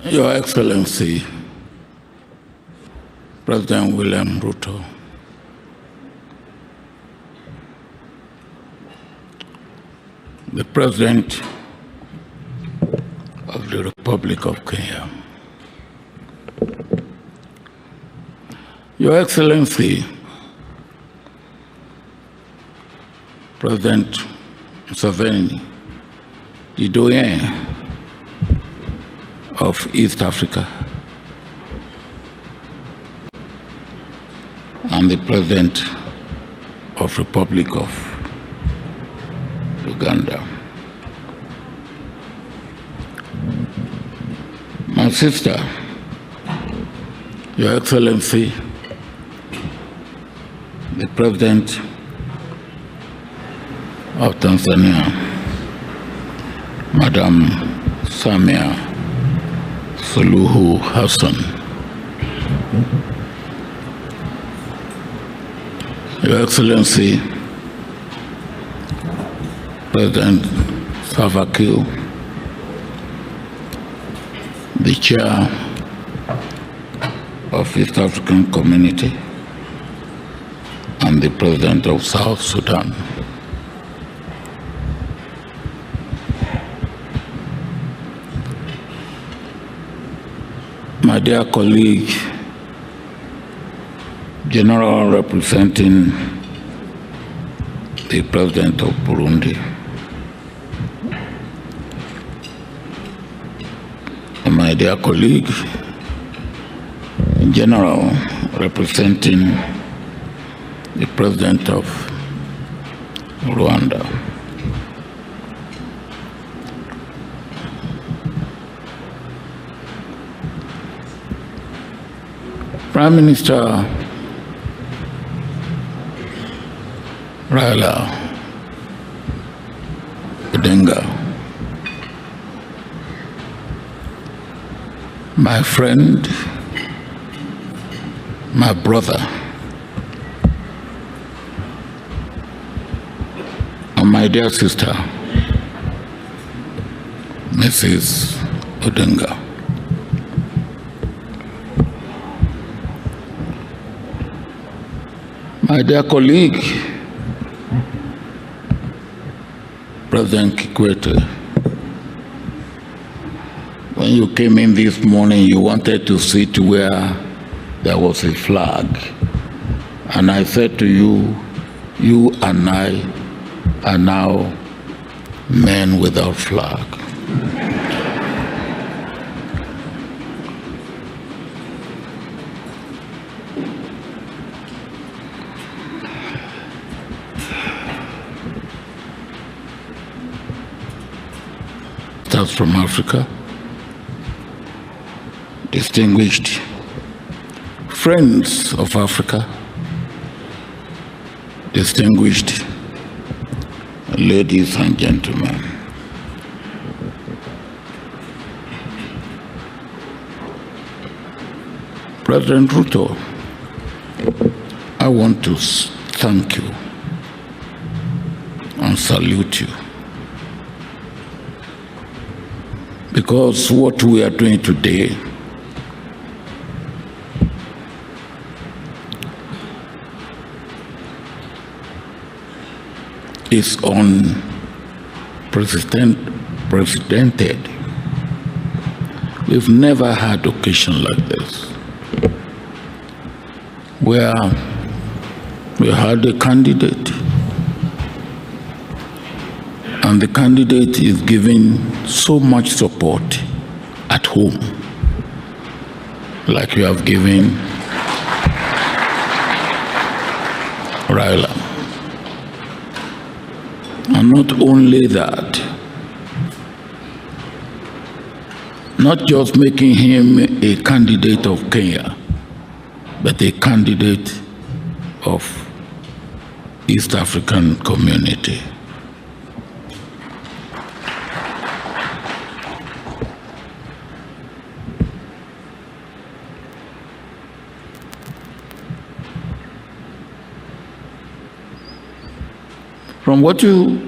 Your Excellency, President William Ruto, the President of the Republic of Kenya, Your Excellency, President Museveni, the doyen of East Africa, and the President of Republic of Uganda. My sister, Your Excellency, the President of Tanzania, Madam Samia Suluhu Hassan, Your Excellency, President Salva Kiir, the Chair of East African Community, and the President of South Sudan. My dear colleague, General representing the President of Burundi, and my dear colleague, General representing the President of Rwanda. Prime Minister Raila Odinga, my friend, my brother, and my dear sister, Mrs. Odinga. My dear colleague, President Kikwete, when you came in this morning, you wanted to sit where there was a flag. And I said to you, you and I are now men without flag. That's from Africa, distinguished friends of Africa, distinguished ladies and gentlemen. President Ruto, I want to thank you and salute you, because what we are doing today is unprecedented. We've never had occasion like this, where we had a candidate, and the candidate is giving so much support at home, like you have given Raila. And not only that, not just making him a candidate of Kenya, but a candidate of East African Community. From what you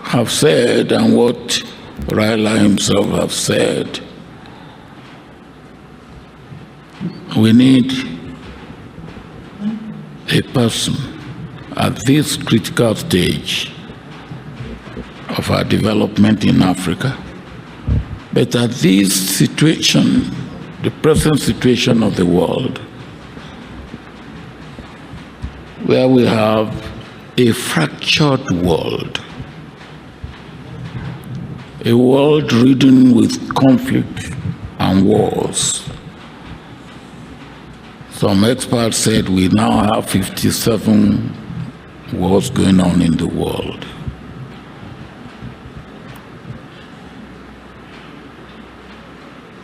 have said and what Raila himself have said, We need a person at this critical stage of our development in Africa. But at this situation, the present situation of the world, where we have a fractured world, a world ridden with conflict and wars. Some experts said we now have 57 wars going on in the world.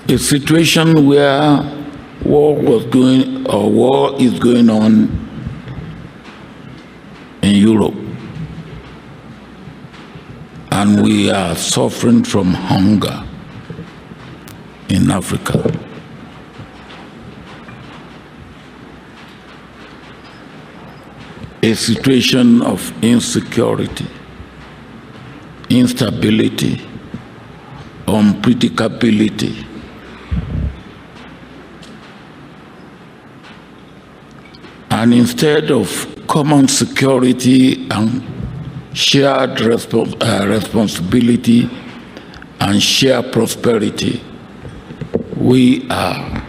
A situation where war is going on in Europe, and we are suffering from hunger in Africa. A situation of insecurity, instability, unpredictability. And instead of common security and shared responsibility and shared prosperity, we are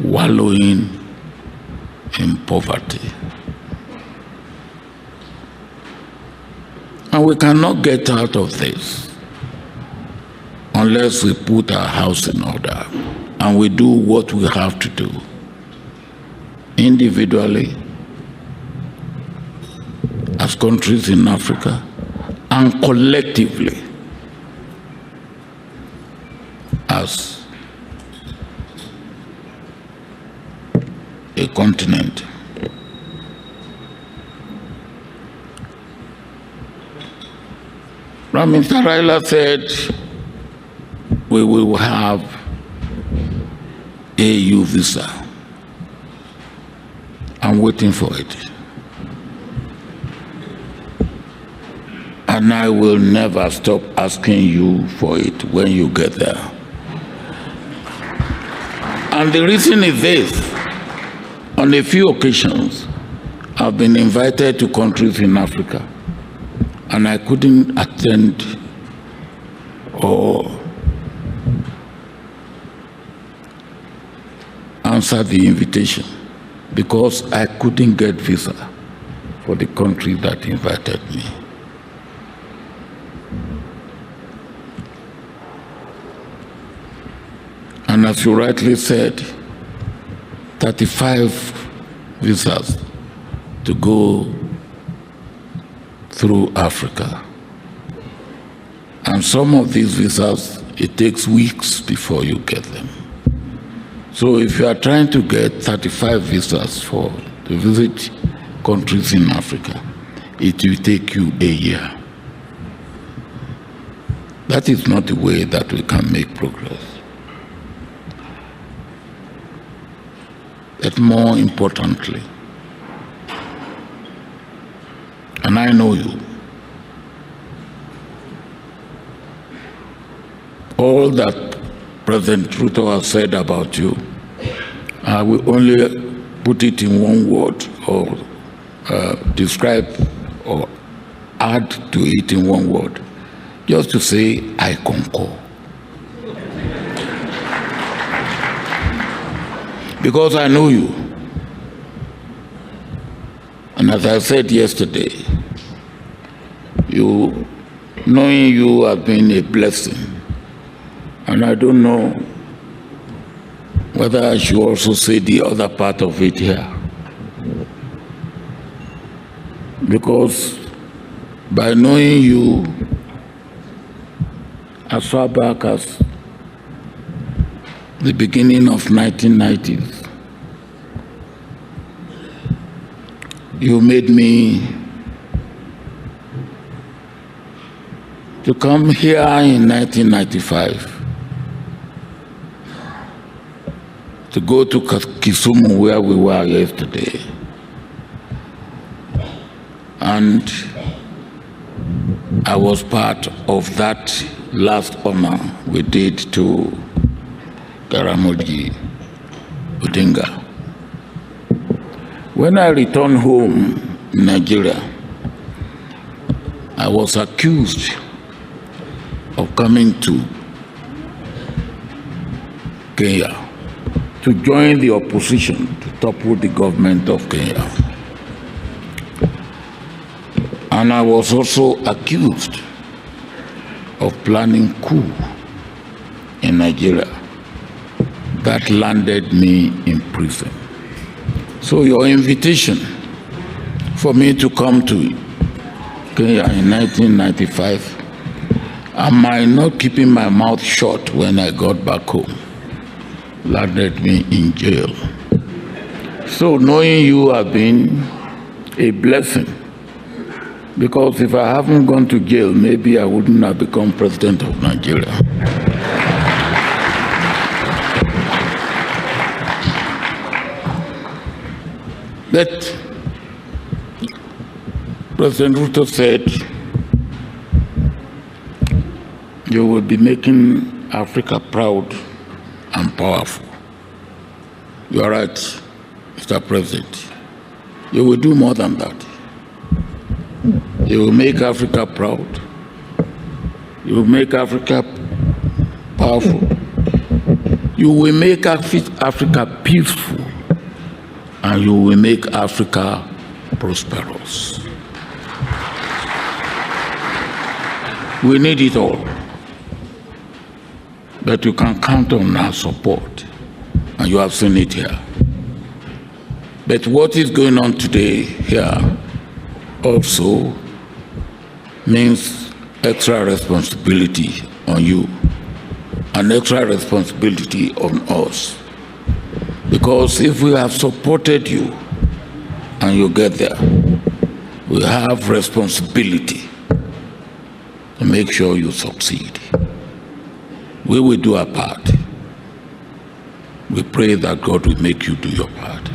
wallowing in poverty. And we cannot get out of this unless we put our house in order and we do what we have to do individually, as countries in Africa, and collectively as a continent. Prime Minister Raila said we will have AU visa. I'm waiting for it. And I will never stop asking you for it when you get there. And the reason is this. On a few occasions, I've been invited to countries in Africa, and I couldn't attend or answer the invitation because I couldn't get visa for the country that invited me. And as you rightly said, 35 visas to go through Africa. And some of these visas, it takes weeks before you get them. So if you are trying to get 35 visas to visit countries in Africa, it will take you a year. That is not the way that we can make progress. But more importantly, and I know you, all that President Ruto has said about you, I will only put it in one word or describe or add to it in one word, just to say, I concur. Because I know you. And as I said yesterday, knowing you has been a blessing. And I don't know whether I should also say the other part of it here. Because by knowing you as far back as the beginning of 1990s, you made me to come here in 1995 to go to Kisumu, where we were yesterday. And I was part of that last honor we did to Karamoji Odinga. When I returned home in Nigeria, I was accused of coming to Kenya to join the opposition to topple the government of Kenya. And I was also accused of planning coup in Nigeria that landed me in prison. So your invitation for me to come to Kenya in 1995, am I not keeping my mouth shut when I got back home, landed me in jail. So knowing you have been a blessing, because if I haven't gone to jail, maybe I wouldn't have become president of Nigeria. But President Ruto said, you will be making Africa proud and powerful. You are right, Mr. President. You will do more than that. You will make Africa proud. You will make Africa powerful. You will make Africa peaceful. And you will make Africa prosperous. We need it all. But you can count on our support. And you have seen it here. But what is going on today here also means extra responsibility on you and extra responsibility on us. Because if we have supported you and you get there, we have responsibility to make sure you succeed. We will do our part. We pray that God will make you do your part.